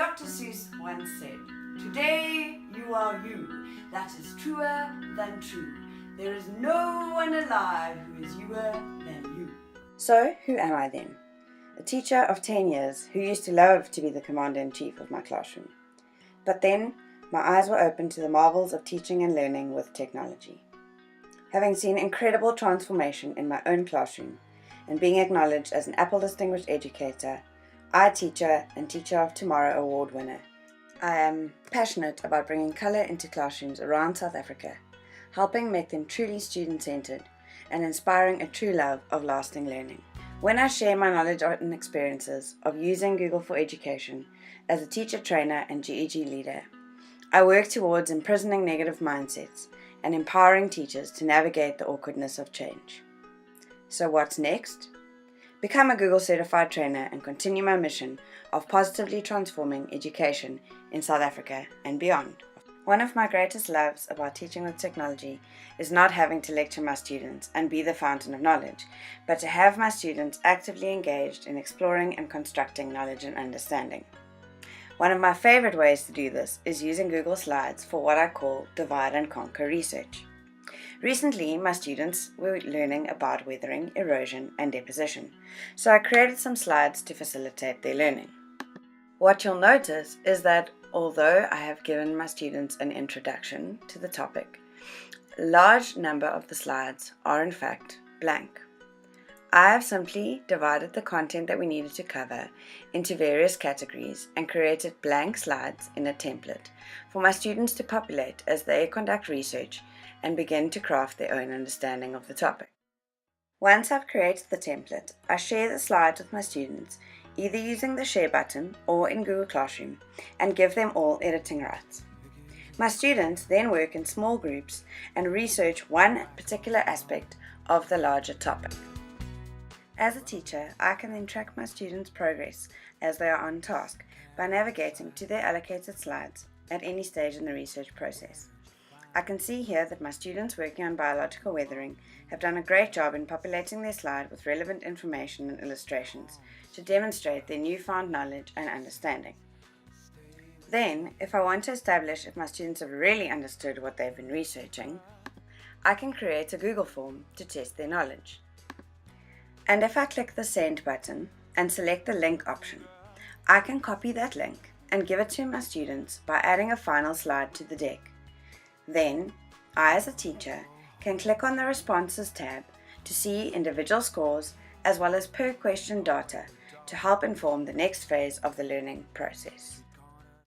Dr. Seuss once said, "Today you are you, that is truer than true. There is no one alive who is youer than you." So, who am I then? A teacher of 10 years who used to love to be the commander-in-chief of my classroom. But then, my eyes were opened to the marvels of teaching and learning with technology. Having seen incredible transformation in my own classroom, and being acknowledged as an Apple Distinguished Educator, iTeacher and Teacher of Tomorrow Award winner, I am passionate about bringing colour into classrooms around South Africa, helping make them truly student-centred, and inspiring a true love of lasting learning. When I share my knowledge and experiences of using Google for Education as a teacher trainer and GEG leader, I work towards imprisoning negative mindsets and empowering teachers to navigate the awkwardness of change. So what's next? Become a Google certified trainer and continue my mission of positively transforming education in South Africa and beyond. One of my greatest loves about teaching with technology is not having to lecture my students and be the fountain of knowledge, but to have my students actively engaged in exploring and constructing knowledge and understanding. One of my favorite ways to do this is using Google Slides for what I call divide and conquer research. Recently, my students were learning about weathering, erosion, and deposition, so I created some slides to facilitate their learning. What you'll notice is that although I have given my students an introduction to the topic, a large number of the slides are in fact blank. I have simply divided the content that we needed to cover into various categories and created blank slides in a template for my students to populate as they conduct research and begin to craft their own understanding of the topic. Once I've created the template, I share the slides with my students, either using the share button or in Google Classroom, and give them all editing rights. My students then work in small groups and research one particular aspect of the larger topic. As a teacher, I can then track my students' progress as they are on task by navigating to their allocated slides at any stage in the research process. I can see here that my students working on biological weathering have done a great job in populating their slide with relevant information and illustrations to demonstrate their newfound knowledge and understanding. Then, if I want to establish if my students have really understood what they've been researching, I can create a Google form to test their knowledge. And if I click the Send button and select the link option, I can copy that link and give it to my students by adding a final slide to the deck. Then, I as a teacher can click on the Responses tab to see individual scores as well as per question data to help inform the next phase of the learning process.